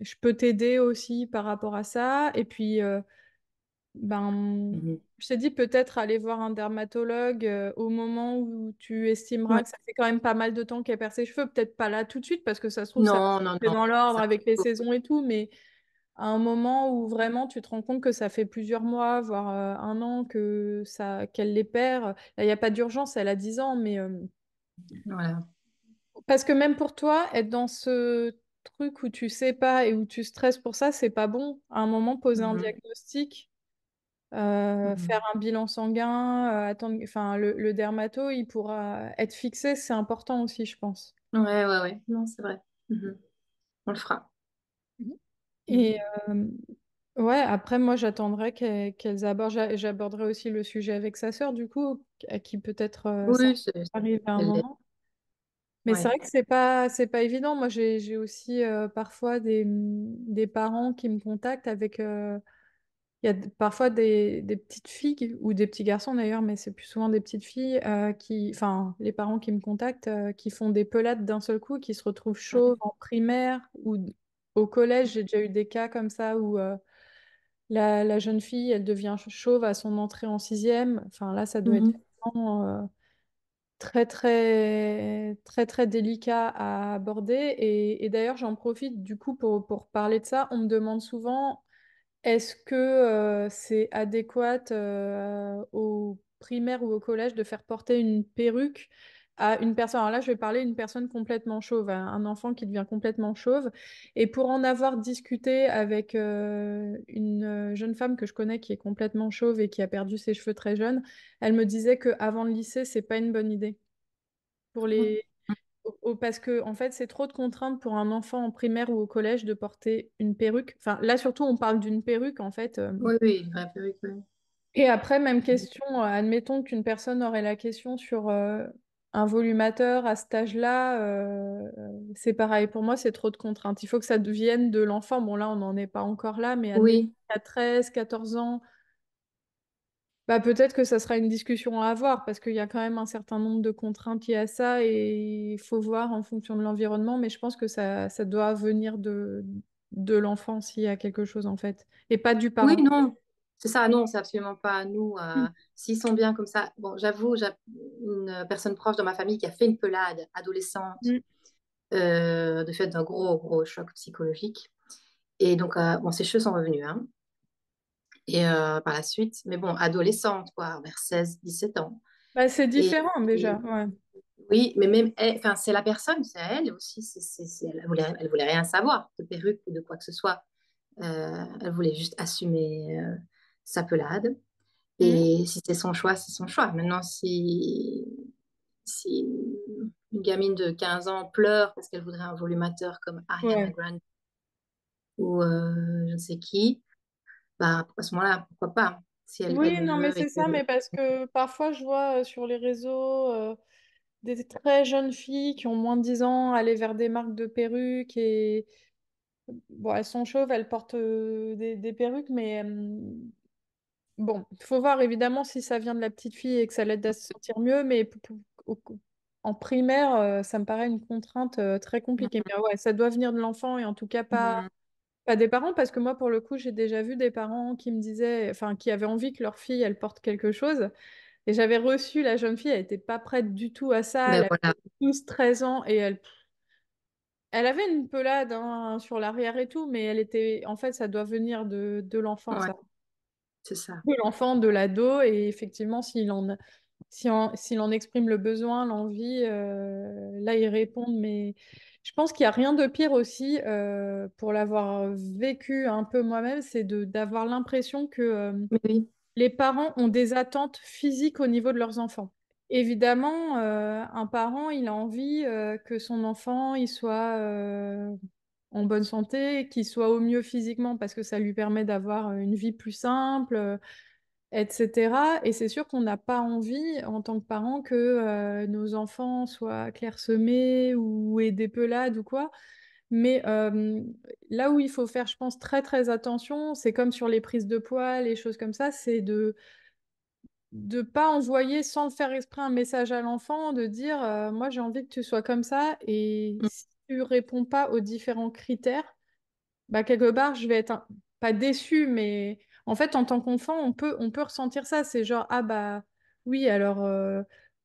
Je peux t'aider aussi par rapport à ça. Et puis, ben, Mhm. je t'ai dit peut-être aller voir un dermatologue au moment où tu estimeras Ouais. que ça fait quand même pas mal de temps qu'elle perd ses cheveux. Peut-être pas là tout de suite, parce que ça se trouve, ça Non, non, c'est non. dans l'ordre Ça, avec les saisons et tout, mais à un moment où vraiment tu te rends compte que ça fait plusieurs mois, voire un an que ça qu'elle les perd. Là, il n'y a pas d'urgence, elle a 10 ans, mais voilà. parce que même pour toi, être dans ce truc où tu sais pas et où tu stresses pour ça, c'est pas bon. À un moment, poser un Mhm. diagnostic, faire Mhm. un bilan sanguin, attendre, enfin, le dermato, il pourra être fixé, c'est important aussi, je pense. Ouais, ouais, ouais. Non, c'est vrai. Mhm. On le fera. Mhm. Et Mhm. ouais, après, moi, j'attendrai qu'elles abordent, j'aborderai aussi le sujet avec sa sœur, du coup, à qui peut-être ça Oui, arrive à un elle l'est. moment. Mais c'est Ouais. vrai que c'est pas évident. Moi, j'ai aussi parfois des parents qui me contactent avec. Il y a parfois des petites filles ou des petits garçons d'ailleurs, mais c'est plus souvent des petites filles enfin, les parents qui me contactent, qui font des pelades d'un seul coup, qui se retrouvent chauves en primaire ou au collège. J'ai déjà eu des cas comme ça où la jeune fille, elle devient chauve à son entrée en sixième. Enfin, là, ça doit être Mhm. vraiment, très très très délicat à aborder et d'ailleurs j'en profite du coup pour parler de ça. On me demande souvent est-ce que c'est adéquat au primaire ou au collège de faire porter une perruque à une personne. Alors là, je vais parler d'une personne complètement chauve, un enfant qui devient complètement chauve. Et pour en avoir discuté avec une jeune femme que je connais qui est complètement chauve et qui a perdu ses cheveux très jeune, elle me disait qu'avant le lycée, c'est pas une bonne idée. Pour les... Parce que en fait, c'est trop de contraintes pour un enfant en primaire ou au collège de porter une perruque. Enfin, là surtout, on parle d'une perruque en fait. Oui, oui, une vraie perruque, oui. Et après, même question, admettons qu'une personne aurait la question sur un volumateur à cet âge-là, c'est pareil. Pour moi, c'est trop de contraintes. Il faut que ça devienne de l'enfant. Bon, là, on n'en est pas encore là, mais admettons Oui, qu'à 13, 14 ans, bah, peut-être que ça sera une discussion à avoir parce qu'il y a quand même un certain nombre de contraintes liées à ça et il faut voir en fonction de l'environnement, mais je pense que ça doit venir de l'enfant s'il y a quelque chose en fait, et pas du oui, parent. non. C'est ça, non, c'est absolument pas à nous. Mm. S'ils sont bien comme ça. Bon, j'avoue, j'ai une personne proche dans ma famille qui a fait une pelade adolescente Mm. de fait d'un gros, gros choc psychologique. Et donc, bon, ses cheveux sont revenus, hein. Et par la suite, mais bon, adolescente, quoi, vers 16 17 ans. Bah, c'est Et, différent déjà, et ouais. oui, mais même, enfin, c'est la personne, c'est elle aussi, elle voulait rien savoir de perruque ou de quoi que ce soit. Elle voulait juste assumer sa pelade. Mhm. Et si c'est son choix, c'est son choix. Maintenant, si une gamine de 15 ans pleure parce qu'elle voudrait un volumateur comme Ariana Ouais. Grande ou je ne sais qui, bah, à ce moment-là, pourquoi pas? Si elle Oui, le non, mais veut et c'est que... ça, mais parce que parfois je vois sur les réseaux des très jeunes filles qui ont moins de 10 ans aller vers des marques de perruques et bon, elles sont chauves, elles portent des perruques, mais bon, il faut voir évidemment si ça vient de la petite fille et que ça l'aide à se sentir mieux, mais au- en primaire, ça me paraît une contrainte très compliquée. Mais ouais, ça doit venir de l'enfant et en tout cas Mhm. pas des parents, parce que moi, pour le coup, j'ai déjà vu des parents qui me disaient, enfin, qui avaient envie que leur fille, elle porte quelque chose. Et j'avais reçu la jeune fille, elle n'était pas prête du tout à ça, Ben elle voilà, avait 12 13 ans et elle avait une pelade hein, sur l'arrière et tout, mais elle était, en fait, ça doit venir de l'enfant, ouais, ça. c'est ça. De l'enfant, de l'ado, et effectivement, s'il en exprime le besoin, l'envie, là, ils répondent. Mais je pense qu'il n'y a rien de pire aussi, pour l'avoir vécu un peu moi-même, c'est d'avoir l'impression que Mais oui. les parents ont des attentes physiques au niveau de leurs enfants. Évidemment, un parent, il a envie que son enfant, il soit en bonne santé, qu'il soit au mieux physiquement parce que ça lui permet d'avoir une vie plus simple, etc. Et c'est sûr qu'on n'a pas envie, en tant que parent, que nos enfants soient clairsemés ou aient des pelades ou quoi. Mais là où il faut faire, je pense, très très attention, c'est comme sur les prises de poids, les choses comme ça, c'est de pas envoyer sans le faire exprès un message à l'enfant, de dire moi j'ai envie que tu sois comme ça, et Mm. si tu réponds pas aux différents critères, bah, quelque part, je vais être pas déçue, mais en fait, en tant qu'enfant, on peut ressentir ça. C'est genre, ah bah oui, alors,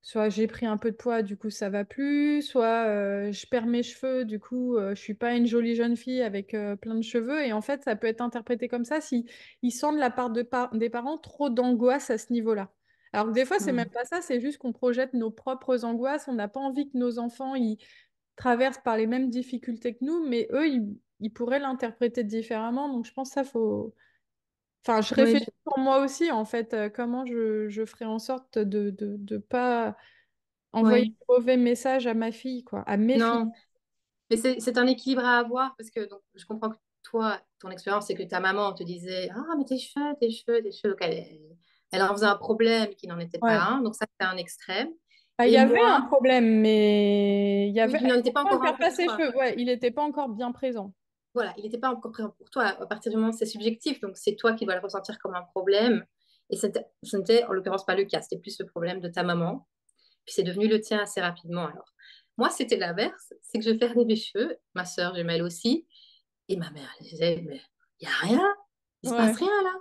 soit j'ai pris un peu de poids, du coup, ça va plus, soit je perds mes cheveux, du coup, je suis pas une jolie jeune fille avec plein de cheveux. Et en fait, ça peut être interprété comme ça si ils sentent de la part des parents trop d'angoisse à ce niveau-là. Alors que des fois, c'est même Mm. pas ça, c'est juste qu'on projette nos propres angoisses. On n'a pas envie que nos enfants, traversent par les mêmes difficultés que nous, mais eux, ils pourraient l'interpréter différemment. Donc, je pense que ça, faut... Enfin, je Oui, réfléchis pour moi aussi, en fait, comment je ferai en sorte de pas envoyer oui. de mauvais messages à ma fille, quoi, à mes filles. Non, mais c'est un équilibre à avoir parce que donc, je comprends que toi, ton expérience, c'est que ta maman te disait ah, mais tes cheveux, tes cheveux, tes cheveux. Donc, elle en faisait un problème qui n'en était pas Ouais. un. Donc, ça, c'est un extrême. Ah, il y Et avait un moi, problème, mais il y oui, avait... qui n'en était pas Pourtant, elle encore un perd pas pour ses toi. cheveux. Ouais, il n'était pas encore bien présent. Voilà, il n'était pas encore présent pour toi. À partir du moment où c'est subjectif, donc c'est toi qui dois le ressentir comme un problème. Et ce n'était en l'occurrence pas le cas. C'était plus le problème de ta maman. Puis c'est devenu le tien assez rapidement alors. Moi, c'était l'inverse. C'est que je perdais mes cheveux. Ma sœur jumelle aussi. Et ma mère, elle disait, mais il n'y a rien, il se passe Ouais. rien là.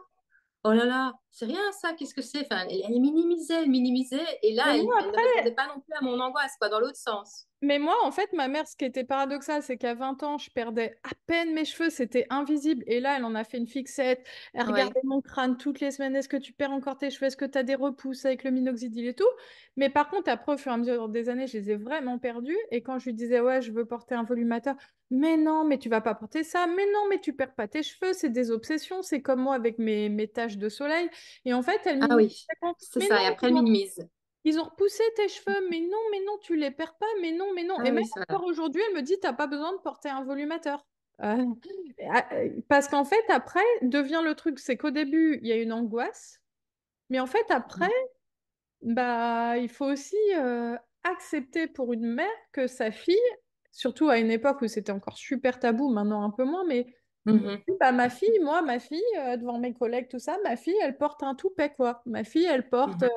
Oh là là, c'est rien ça, qu'est-ce que c'est? Enfin, elle minimisait, elle minimisait, et là, Mais moi, elle ne après, répondait pas non plus à mon angoisse, quoi, dans l'autre sens. mais moi, en fait, ma mère, ce qui était paradoxal, c'est qu'à 20 ans, je perdais à peine mes cheveux, c'était invisible. Et là, elle en a fait une fixette. Elle Ouais. regardait mon crâne toutes les semaines. Est-ce que tu perds encore tes cheveux? Est-ce que tu as des repousses avec le minoxidil et tout? Mais par contre, après, au fur et à mesure des années, je les ai vraiment perdus. Et quand je lui disais, ouais, je veux porter un volumateur, mais non, mais tu vas pas porter ça. Mais non, mais tu perds pas tes cheveux. C'est des obsessions. C'est comme moi avec mes taches de soleil. Et en fait, elle Ah minimisait. oui, c'est Mais ça, et après elle non, minimise. ils ont repoussé tes cheveux, mais non, tu les perds pas, mais non, mais non. Et Ah même oui, c'est voilà. encore aujourd'hui, elle me dit, t'as pas besoin de porter un volumateur. Euh, Parce qu'en fait, après, devient le truc, c'est qu'au début, il y a une angoisse, mais en fait, après, bah, il faut aussi accepter pour une mère que sa fille, surtout à une époque où c'était encore super tabou, maintenant un peu moins, mais Mhm, bah, ma fille, devant mes collègues, tout ça, ma fille, elle porte un toupet, quoi. Ma fille, elle porte. mhm.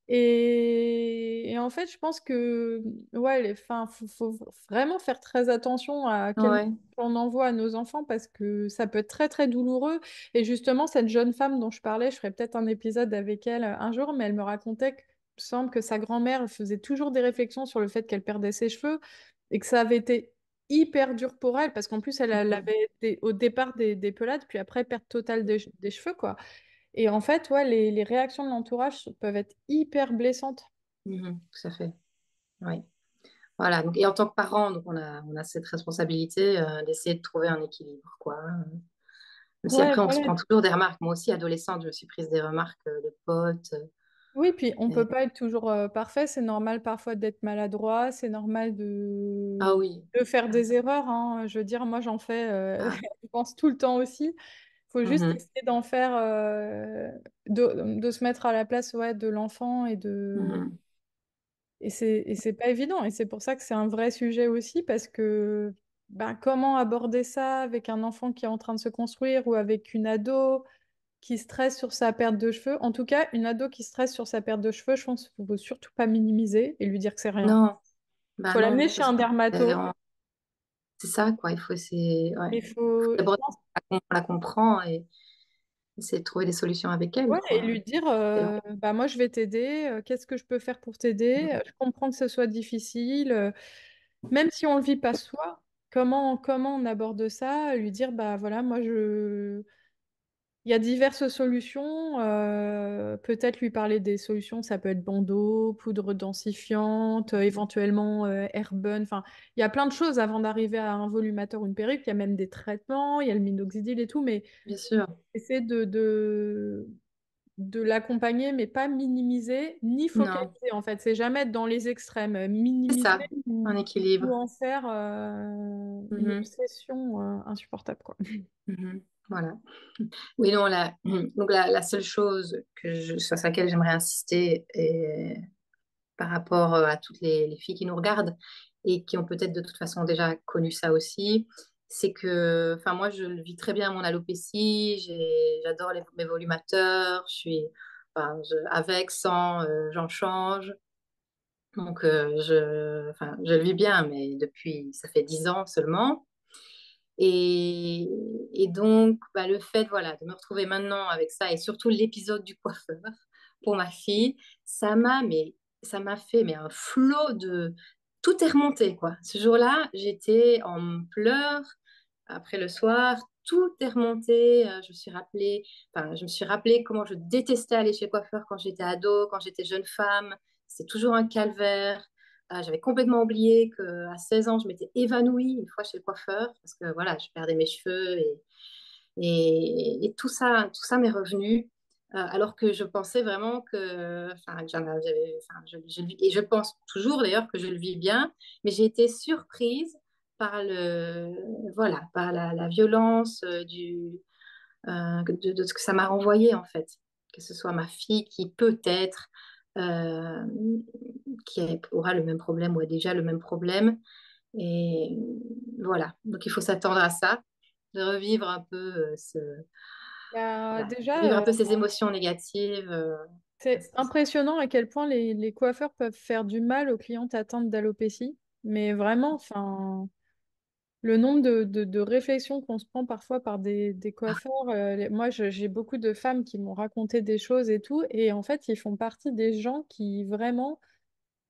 Et en fait, je pense que ouais, enfin, faut vraiment faire très attention à quel message Ouais. on envoie à nos enfants parce que ça peut être très très douloureux. Et justement, cette jeune femme dont je parlais, je ferai peut-être un épisode avec elle un jour, mais elle me racontait que il me semble que sa grand-mère faisait toujours des réflexions sur le fait qu'elle perdait ses cheveux et que ça avait été hyper dur pour elle parce qu'en plus, elle Mhm, avait au départ des pelades, puis après perte totale des cheveux, quoi. Et en fait, ouais, les réactions de l'entourage peuvent être hyper blessantes. tout à fait. Oui. Voilà. Donc, et en tant que parent, donc on a cette responsabilité d'essayer de trouver un équilibre, quoi. Même si Ouais, après, on se voilà. prend toujours des remarques. Moi aussi, adolescente, je me suis prise des remarques de potes. Oui, puis on peut Et- pas être toujours parfait. C'est normal parfois d'être maladroit. C'est normal Ah oui. de faire des erreurs, hein. Je veux dire, moi j'en fais, Ah. je pense tout le temps aussi. Faut juste Mhm. essayer d'en faire, de se mettre à la place, ouais, de l'enfant Mhm. et c'est pas évident. Et c'est pour ça que c'est un vrai sujet aussi parce que ben, comment aborder ça avec un enfant qui est en train de se construire ou avec une ado qui stresse sur sa perte de cheveux. En tout cas, une ado qui stresse sur sa perte de cheveux, je pense qu'il faut surtout pas minimiser et lui dire que c'est rien. Non, bah Faut non, l'amener faut chez un dermato. c'est ça, quoi. Ouais. Il faut, je D'abord, pense, on la comprend et essayer de trouver des solutions avec elle, ouais, et quoi. lui dire, Et donc, bah moi je vais t'aider. Qu'est-ce que je peux faire pour t'aider? Je comprends que ce soit difficile, même si on le vit pas soi. Comment on aborde ça? Lui dire, bah voilà, moi je il y a diverses solutions. Peut-être lui parler des solutions. Ça peut être bandeau, poudre densifiante, éventuellement Airburn. Enfin, il y a plein de choses avant d'arriver à un volumateur ou une perruque. Il y a même des traitements, il y a le minoxidil et tout. Mais bien sûr. essayer de l'accompagner, mais pas minimiser ni Non, focaliser. En fait, c'est jamais être dans les extrêmes. c'est Minimiser ça, un ou équilibre. en faire une Mhm. obsession insupportable, quoi. Mhm. Voilà. Oui, non, donc la seule chose sur laquelle j'aimerais insister par rapport à toutes les filles qui nous regardent et qui ont peut-être de toute façon déjà connu ça aussi, c'est que, enfin, moi, je le vis très bien, mon alopécie, j'adore mes volumateurs, enfin, avec, sans, j'en change. Donc, enfin, je le vis bien, mais depuis, ça fait 10 ans seulement. Et, et donc, bah, le fait, voilà, de me retrouver maintenant avec ça, et surtout l'épisode du coiffeur pour ma fille, mais ça m'a fait mais un flot de... Tout est remonté, quoi. Ce jour-là, j'étais en pleurs après le soir. Tout est remonté. Je me suis rappelé comment je détestais aller chez le coiffeur quand j'étais ado, quand j'étais jeune femme. C'est toujours un calvaire. J'avais complètement oublié qu'à 16 ans, je m'étais évanouie une fois chez le coiffeur parce que voilà, je perdais mes cheveux et tout ça m'est revenu. Alors que je pensais vraiment enfin, que et je pense toujours d'ailleurs que je le vis bien, mais j'ai été surprise par voilà, par la violence de ce que ça m'a renvoyé en fait. Que ce soit ma fille qui peut-être euh, aura le même problème ou a déjà le même problème. Et voilà, donc il faut s'attendre à ça, de revivre un peu Bah, voilà, vivre déjà, un peu ces émotions négatives. c'est impressionnant à quel point les coiffeurs peuvent faire du mal aux clientes atteintes d'alopécie. Mais vraiment, enfin, le nombre de réflexions qu'on se prend parfois par des coiffeurs. Moi, j'ai beaucoup de femmes qui m'ont raconté des choses et tout. Et en fait, ils font partie des gens qui vraiment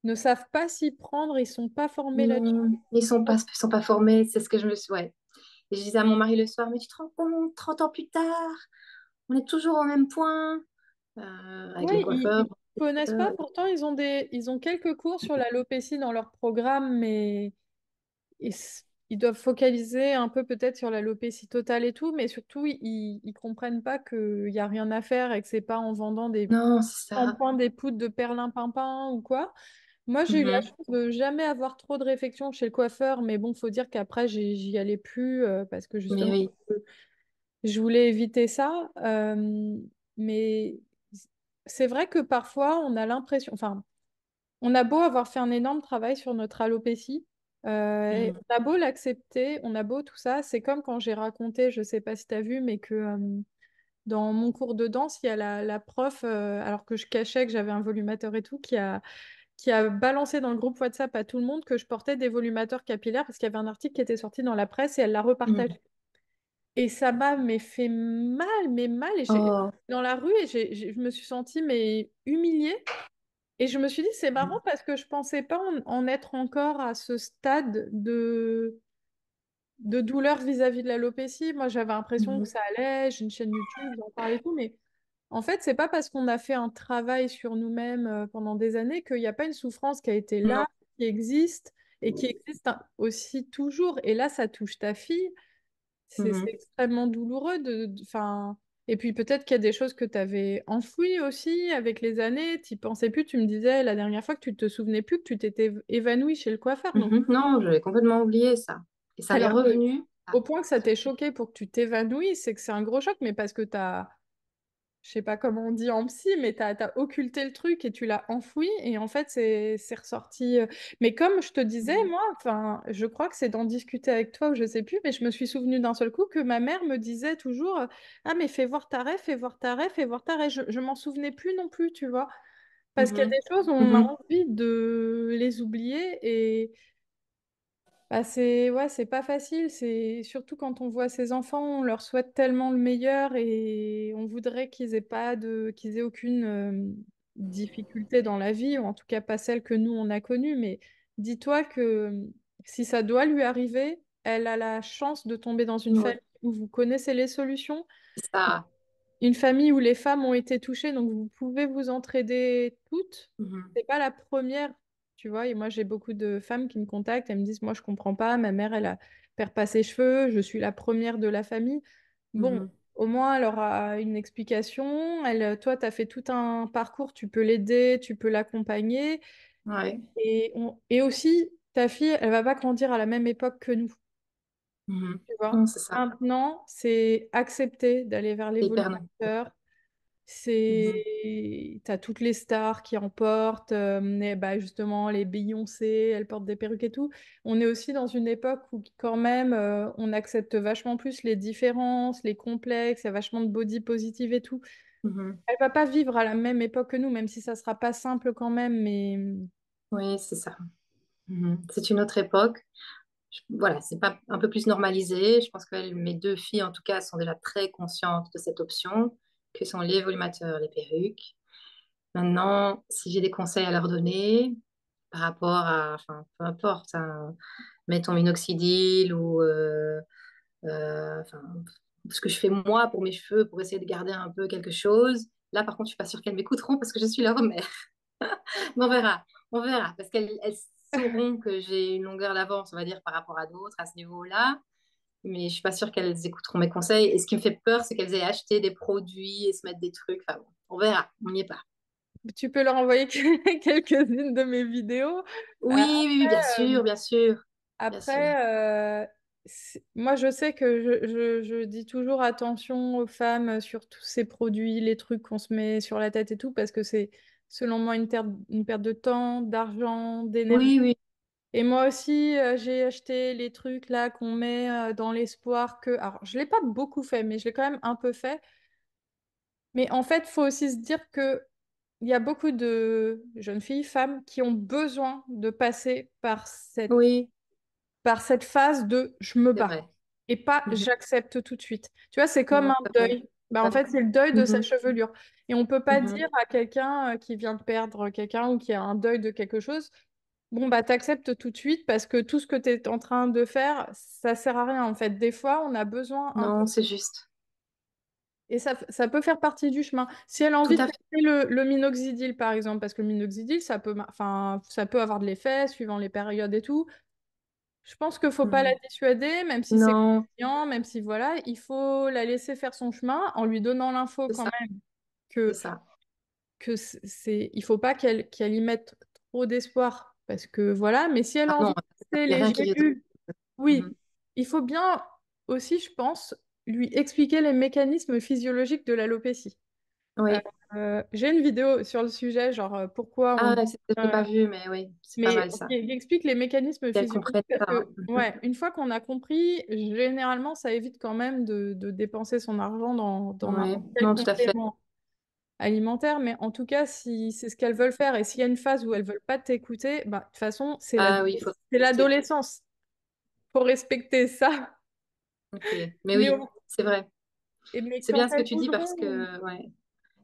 ne savent pas s'y prendre. Ils sont pas formés là-dessus. Non, ils sont pas formés, c'est ce que je me suis. Ouais. Et je disais à mon mari le soir, mais tu te rends compte, 30 ans plus tard, on est toujours au même point avec Oui, les ils coiffeurs. connaissent pas. Pourtant, ils ont quelques cours sur l'alopécie dans leur programme, mais ils doivent focaliser un peu peut-être sur l'alopécie totale et tout, mais surtout, ils comprennent pas qu'il n'y a rien à faire et que c'est pas en vendant des Non, c'est ça. shampoings, des poudres de perlimpinpin ou quoi. Moi, j'ai eu la Mhm. chance de jamais avoir trop de réflexions chez le coiffeur, mais bon, faut dire qu'après, j'y allais plus parce que Mais justement, oui. je voulais éviter ça. Mais c'est vrai que parfois, on a l'impression, enfin, on a beau avoir fait un énorme travail sur notre alopécie, et Mhm. on a beau l'accepter, on a beau tout ça, c'est comme quand j'ai raconté, je sais pas si tu as vu, mais que dans mon cours de danse, il y a la prof, alors que je cachais que j'avais un volumateur et tout, qui a balancé dans le groupe WhatsApp à tout le monde que je portais des volumateurs capillaires parce qu'il y avait un article qui était sorti dans la presse et elle l'a repartagé. Mhm. Et ça m'a mais fait mal, mais mal. Et Oh, dans la rue, et je me suis sentie mais humiliée. Et je me suis dit, c'est marrant parce que je pensais pas en être encore à ce stade de douleur vis-à-vis de l'alopécie. Moi, j'avais l'impression que mhm. ça allait, j'ai une chaîne YouTube, j'en parlais et tout, mais en fait, c'est pas parce qu'on a fait un travail sur nous-mêmes pendant des années qu'il n'y a pas une souffrance qui a été Non. là, qui existe et qui existe aussi toujours. Et là, ça touche ta fille. c'est Mhm. extrêmement douloureux enfin, et puis peut-être qu'il y a des choses que tu avais enfouies aussi avec les années, tu pensais plus, tu me disais la dernière fois que tu te souvenais plus que tu t'étais évanouie chez le coiffeur. Donc, Mhm. Non, j'avais complètement oublié ça. Et ça m'est alors que revenu. Ah, au point que ça t'ait choqué pour que tu t'évanouisses, c'est que c'est un gros choc, mais parce que t'as, je sais pas comment on dit en psy, mais t'as occulté le truc et tu l'as enfoui et en fait c'est ressorti. Mais comme je te disais, mhm. moi, enfin, je crois que c'est d'en discuter avec toi ou je sais plus, mais je me suis souvenu d'un seul coup que ma mère me disait toujours ah mais fais voir ta rêve, fais voir ta rêve, fais voir ta rêve. Je m'en souvenais plus non plus, tu vois, parce qu'il y a Mhm. des choses on a Mhm. envie de les oublier et bah c'est ouais, c'est pas facile, c'est surtout quand on voit ses enfants, on leur souhaite tellement le meilleur et on voudrait qu'ils aient aucune difficulté dans la vie ou en tout cas pas celle que nous on a connue, mais dis-toi que si ça doit lui arriver, elle a la chance de tomber dans une Ouais, famille où vous connaissez les solutions, c'est ça. une famille où les femmes ont été touchées, donc vous pouvez vous entraider toutes. Mhm. C'est pas la première, tu vois. Et moi, j'ai beaucoup de femmes qui me contactent. Elles me disent, moi, je comprends pas. Ma mère, perd pas ses cheveux. Je suis la première de la famille. Bon, Mhm. au moins, elle aura une explication. Toi, tu as fait tout un parcours. Tu peux l'aider, tu peux l'accompagner. Ouais. Et aussi, ta fille, elle va pas grandir à la même époque que nous. Mhm. Tu vois. Non, c'est ça. Maintenant, c'est accepter d'aller vers C'est hyper non. l'évolution. Mhm. T'as toutes les stars qui en portent, et bah justement les Beyoncé, elles portent des perruques et tout. On est aussi dans une époque où quand même on accepte vachement plus les différences, les complexes, il y a vachement de body positive et tout. Mhm. Elle va pas vivre à la même époque que nous, même si ça sera pas simple quand même, mais Oui, c'est ça. Mhm. C'est une autre époque. Voilà, c'est pas un peu plus normalisé. Je pense que mes deux filles, en tout cas, sont déjà très conscientes de cette option, que sont les volumateurs, les perruques. Maintenant, si j'ai des conseils à leur donner par rapport à, enfin, peu importe, hein, mettons minoxidil ou enfin, ce que je fais moi pour mes cheveux, pour essayer de garder un peu quelque chose. Là, par contre, je suis pas sûre qu'elles m'écouteront parce que je suis leur mère. Mais on verra, parce qu'elles sauront que j'ai une longueur d'avance, on va dire, par rapport à d'autres à ce niveau-là. Mais je suis pas sûre qu'elles écouteront mes conseils. Et ce qui me fait peur, c'est qu'elles aient acheté des produits et se mettre des trucs. Enfin bon, on verra, on n'y est pas. tu peux leur envoyer quelques-unes de mes vidéos. Euh, Oui, oui, oui, bien sûr, bien sûr, bien sûr. Après, moi, je sais que je dis toujours attention aux femmes sur tous ces produits, les trucs qu'on se met sur la tête et tout, parce que c'est, selon moi, une perte de temps, d'argent, d'énergie. Oui, oui. Et moi aussi, j'ai acheté les trucs là qu'on met dans l'espoir que... Alors, je l'ai pas beaucoup fait, mais je l'ai quand même un peu fait. Mais en fait, faut aussi se dire que il y a beaucoup de jeunes filles, femmes, qui ont besoin de passer Oui, par cette phase de je me c'est bats vrai. et pas Mhm. j'accepte tout de suite. Tu vois, c'est comme Non, un tout à fait. deuil. Bah, en fait, c'est le deuil de sa Mhm, chevelure. Et on peut pas mhm. dire à quelqu'un qui vient de perdre quelqu'un ou qui a un deuil de quelque chose, bon, bah, t'acceptes tout de suite parce que tout ce que tu es en train de faire, ça sert à rien. En fait, des fois, on a besoin un peu. Non, c'est juste. Et ça peut faire partie du chemin. Si elle a Tout envie de à fait. tester le minoxidil, par exemple, parce que le minoxidil, enfin, ça peut avoir de l'effet suivant les périodes et tout. Je pense qu'il faut pas la Mhm. dissuader, même si c'est Non, conscient, même si voilà, il faut la laisser faire son chemin en lui donnant l'info c'est quand ça, même c'est que, ça. il faut pas qu'elle y mette trop d'espoir parce que voilà, mais si elle Ah a envie non, de il tester n'y a les rien qui viendra. gélules, Mhm. oui, il faut bien aussi, je pense, lui expliquer les mécanismes physiologiques de l'alopécie. Euh, Oui. j'ai une vidéo sur le sujet, genre pourquoi on Ah, dit. je l'ai pas vu, mais oui, c'est pas Mais mal ça. il explique les mécanismes Qu'elles physiologiques comprennent parce ça, hein. que, ouais, une fois qu'on a compris, généralement, ça évite quand même de dépenser son argent dans Oui, n'importe quel non, tout à fait. complément alimentaire. Mais en tout cas, si c'est ce qu'elles veulent faire et s'il y a une phase où elles veulent pas t'écouter, bah, de toute façon, Ah oui, il faut c'est respecter. l'adolescence. Faut respecter ça. Ok, mais Mais, oui, c'est vrai. mais C'est quand bien ce que elles tu dis parce voudront, que, ouais,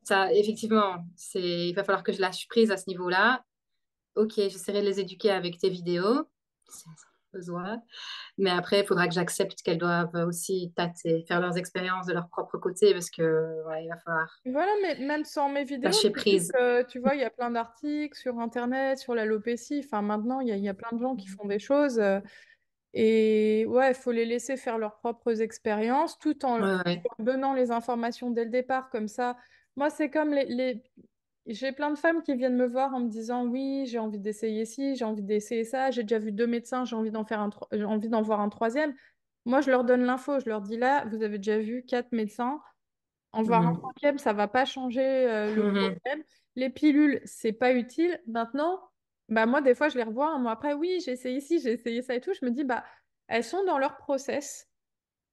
ça, effectivement, il va falloir que je lâche prise à ce niveau-là. Ok, j'essaierai de les éduquer avec tes vidéos, si elles ont besoin. Mais après, il faudra que j'accepte qu'elles doivent aussi tâter, faire leurs expériences de leur propre côté parce que, ouais, il va falloir voilà, mais même sans mes vidéos, lâcher c'est juste prise. que, tu vois, il y a plein d'articles sur Internet, sur l'alopécie. Enfin, maintenant, il y a plein de gens qui font des choses. Et ouais, il faut les laisser faire leurs propres expériences tout en Ouais, leur ouais. donnant les informations dès le départ. Comme ça, moi, c'est comme J'ai plein de femmes qui viennent me voir en me disant, oui, j'ai envie d'essayer ci, j'ai envie d'essayer ça, j'ai déjà vu deux médecins, j'ai envie j'ai envie d'en voir un troisième. Moi, je leur donne l'info, je leur dis là, vous avez déjà vu quatre médecins. En voir un Mhm. cinquième, ça va pas changer le Mhm. problème. Les pilules, c'est pas utile. Maintenant, bah moi, des fois, je les revois un mois après. Oui, j'ai essayé ci, j'ai essayé ça et tout. Je me dis, bah, elles sont dans leur process.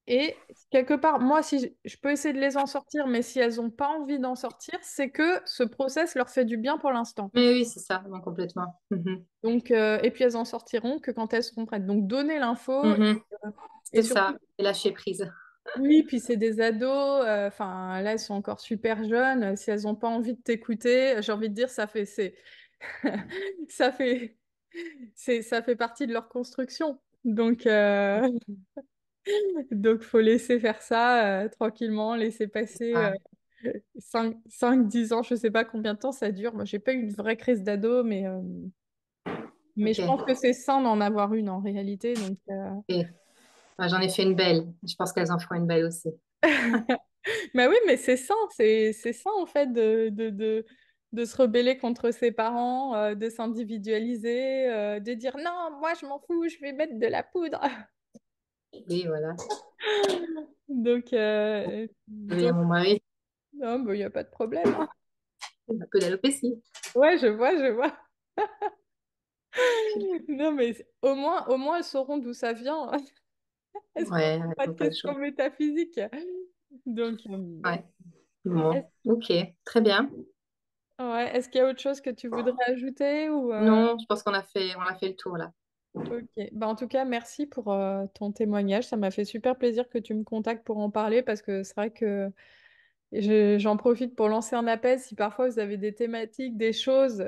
Et quelque part, moi, si je peux essayer de les en sortir, mais si elles n'ont pas envie d'en sortir, c'est que ce process leur fait du bien pour l'instant. Mais oui, c'est ça, non, complètement. Mhm. Donc, et puis elles en sortiront que quand elles seront prêtes. Donc, donner l'info Mhm. et C'est surtout ça, et lâcher prise. oui, puis c'est des ados, enfin là elles sont encore super jeunes, si elles n'ont pas envie de t'écouter, j'ai envie de dire ça fait ça fait partie de leur construction. Donc donc faut laisser faire ça tranquillement, laisser passer Ah, 5 10 ans, je sais pas combien de temps ça dure. Moi j'ai pas eu une vraie crise d'ado mais je pense que ok. c'est sain d'en avoir une en réalité donc Ok. Ouais, j'en ai fait une belle. Je pense qu'elles en feront une belle aussi. Bah oui, mais c'est ça, c'est ça en fait de se rebeller contre ses parents, de s'individualiser, de dire non, moi je m'en fous, je vais mettre de la poudre. Oui, voilà. Il y a Donc mon mari, non, bah, il n'y a pas de problème, hein. un peu d'alopécie. Ouais, je vois, je vois. Non, mais au moins elles sauront d'où ça vient. Elles se Ouais, poseront elles pas de n'ont pas le choix. questions métaphysiques. Donc, Ouais. est-ce, Bon, ok, très bien. ouais, est-ce qu'il y a autre chose que tu voudrais ajouter ou Non, je pense on a fait le tour là. Ok, bah, en tout cas, merci pour ton témoignage. Ça m'a fait super plaisir que tu me contactes pour en parler parce que c'est vrai que j'en profite pour lancer un appel. Si parfois vous avez des thématiques, des choses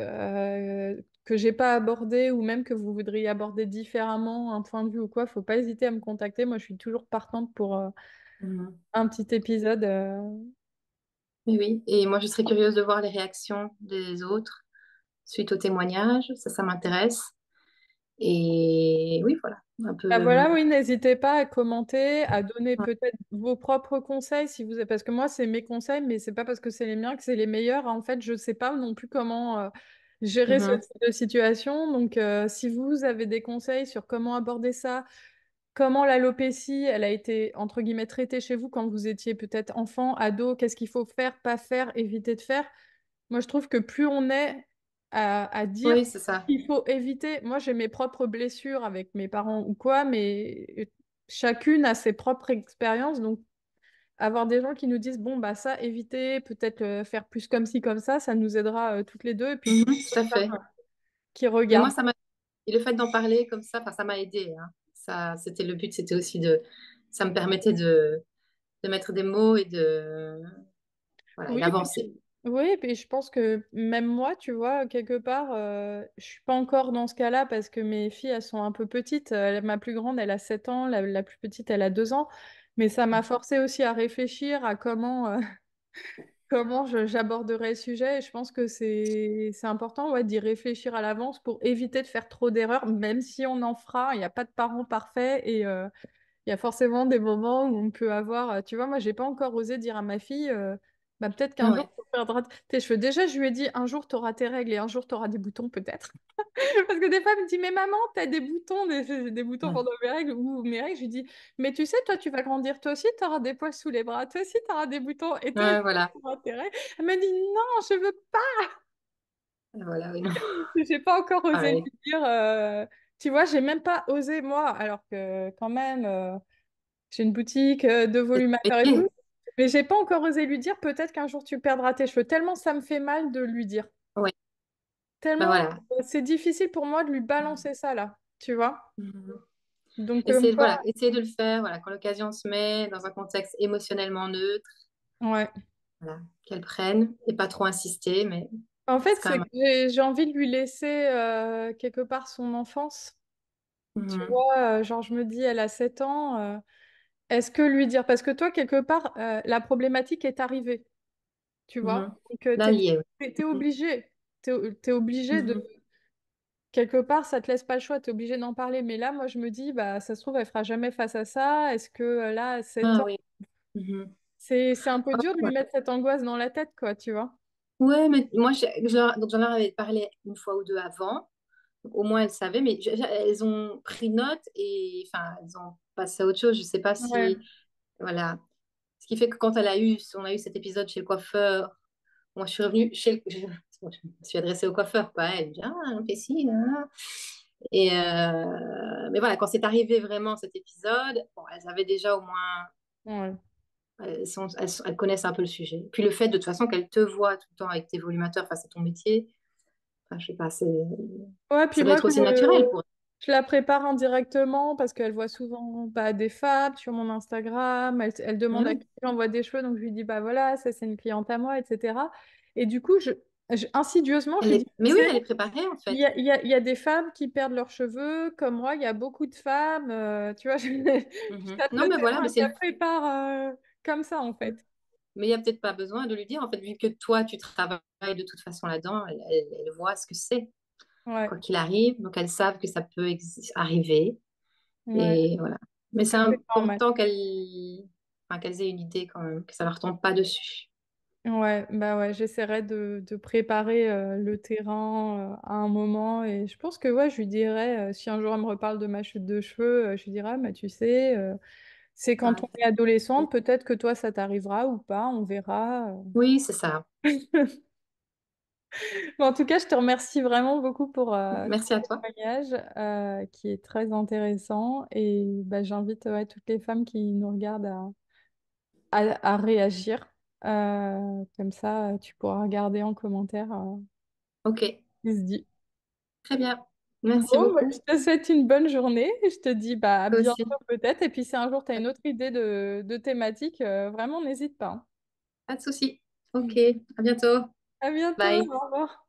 que j'ai pas abordées ou même que vous voudriez aborder différemment, un point de vue ou quoi, faut pas hésiter à me contacter. Moi, je suis toujours partante pour Mhm. un petit épisode. Oui, oui. Et moi, je serais curieuse de voir les réactions des autres suite au témoignage. Ça m'intéresse. Et oui, voilà, un Bah peu. voilà, oui, n'hésitez pas à commenter, à donner Ouais. peut-être vos propres conseils si vous parce que moi c'est mes conseils, mais c'est pas parce que c'est les miens que c'est les meilleurs. En fait, je sais pas non plus comment gérer ce Mhm. type de situation. Donc, si vous avez des conseils sur comment aborder ça, comment l'alopécie, elle a été entre guillemets traitée chez vous quand vous étiez peut-être enfant, ado, qu'est-ce qu'il faut faire, pas faire, éviter de faire. Moi, je trouve que plus on est à dire Oui, c'est ça. qu'il faut éviter, moi j'ai mes propres blessures avec mes parents ou quoi, mais chacune a ses propres expériences, donc avoir des gens qui nous disent, bon, bah ça, éviter, peut-être faire plus comme ci, comme ça nous aidera toutes les deux, et puis Mhm, surtout tout les à fait. femmes qui Mais moi, regardent. et le fait d'en parler comme ça, enfin, ça m'a aidé, hein. Ça, c'était le but, c'était aussi ça me permettait de mettre des mots et voilà, et Oui, d'avancer. oui, puis je pense que même moi, tu vois, quelque part, je suis pas encore dans ce cas-là parce que mes filles, elles sont un peu petites. Ma plus grande, elle a 7 ans, la plus petite, elle a 2 ans. Mais ça m'a forcé aussi à réfléchir à comment j'aborderais le sujet. Et je pense que c'est important, ouais, d'y réfléchir à l'avance pour éviter de faire trop d'erreurs, même si on en fera. Il n'y a pas de parents parfaits et il y a forcément des moments où on peut avoir, tu vois, moi, j'ai pas encore osé dire à ma fille, bah, peut-être qu'un jour, Ouais, tu perdras tes cheveux. Déjà, je lui ai dit, un jour, tu auras tes règles et un jour, tu auras des boutons, peut-être. Parce que des fois, elle me dit, mais maman, t'as des boutons, des boutons ouais, pendant mes règles ou mes règles. Je lui dis, mais tu sais, toi, tu vas grandir, toi aussi, tu auras des poils sous les bras, toi aussi, tu auras des boutons et toi aussi, ouais, voilà. tu auras tes règles. Elle m'a dit, non, je veux pas. Voilà, oui, non. J'ai pas encore osé Pareil. lui dire, tu vois, j'ai même pas osé, moi, alors que quand même. J'ai une boutique de C'est volume à le faire et tout. métier. Mais j'ai pas encore osé lui dire peut-être qu'un jour tu perdras tes cheveux. Tellement ça me fait mal de lui dire. Ouais, ben Tellement voilà. c'est difficile pour moi de lui balancer ça là. Tu vois? Mhm. Donc Voilà, essayer de le faire, voilà, quand l'occasion se met dans un contexte émotionnellement neutre, ouais. voilà, qu'elle prenne et pas trop insister, mais En fait, c'est quand c'est même. que j'ai envie de lui laisser quelque part son enfance. Tu Mhm. vois, genre je me dis, elle a 7 ans. Est-ce que lui dire? Parce que toi, quelque part, la problématique est arrivée. Tu vois? Mhm. Donc, Là, il y est. t'es obligé. T'es obligé Mhm. quelque part, ça te laisse pas le choix, t'es obligé d'en parler. Mais là, moi, je me dis, bah, ça se trouve, elle fera jamais face à ça. Est-ce que là, à 7 Ah ans, oui. Mhm. c'est un peu Ah, dur de lui ouais. mettre cette angoisse dans la tête, quoi, tu vois? Ouais, mais moi, donc j'en avais parlé une fois ou deux avant. Donc, au moins, elles savaient, mais elles ont pris note et enfin, elles ont passé à autre chose. Je sais pas Ouais, si, voilà. Ce qui fait que quand on a eu cet épisode chez le coiffeur, moi, je suis revenue je me suis adressée au coiffeur, pas à elle. Je dis, ah, on fait ci, là, là. Mais voilà, quand c'est arrivé vraiment cet épisode, bon, elles avaient déjà au moins, ouais. elles connaissent un peu le sujet. Puis le fait de toute façon qu'elles te voient tout le temps avec tes volumateurs face à ton métier, enfin, je sais pas, Ouais, puis ça doit moi, être aussi naturel pour je la prépare indirectement parce qu'elle voit souvent bah, des femmes sur mon Instagram. Elle elles. demande à Oui, qui j'envoie des cheveux, donc je lui dis, bah voilà, ça c'est une cliente à moi, etc. Et du coup, insidieusement, je lui dis, mais tu oui, sais, elle est préparée en fait. il y a des femmes qui perdent leurs cheveux, comme moi, il y a beaucoup de femmes, tu vois, Mhm. tâte Non, le mais voilà, terrain, je la prépare comme ça, en fait. mais il n'y a peut-être pas besoin de lui dire, en fait, vu que toi, tu travailles de toute façon là-dedans, elle voit ce que c'est, Ouais, quoi qu'il arrive. Donc, elles savent que ça peut arriver. ouais, Et voilà. Mais c'est c'est normal. important enfin, qu'elles aient une idée quand même, que ça ne leur tombe pas dessus. Ouais, bah ouais, j'essaierai de préparer le terrain à un moment et je pense que ouais, je lui dirais, si un jour elle me reparle de ma chute de cheveux, je lui dirai, ah, mais tu sais, c'est quand Ouais. on est adolescente, peut-être que toi ça t'arrivera ou pas, on verra. Oui, c'est ça. Mais en tout cas, je te remercie vraiment beaucoup pour Merci à toi. témoignage qui est très intéressant et bah, j'invite ouais, toutes les femmes qui nous regardent à réagir. Comme ça, tu pourras regarder en commentaire Ok, ce qui se dit. très bien. Merci Bon, bah, je beaucoup. te souhaite une bonne journée et je te dis bah, à Toi bientôt aussi. peut-être. Et puis si un jour tu as une autre idée de thématique, vraiment n'hésite pas. Pas de souci. Hein. Ok, à bientôt. À bientôt, Bye. au revoir.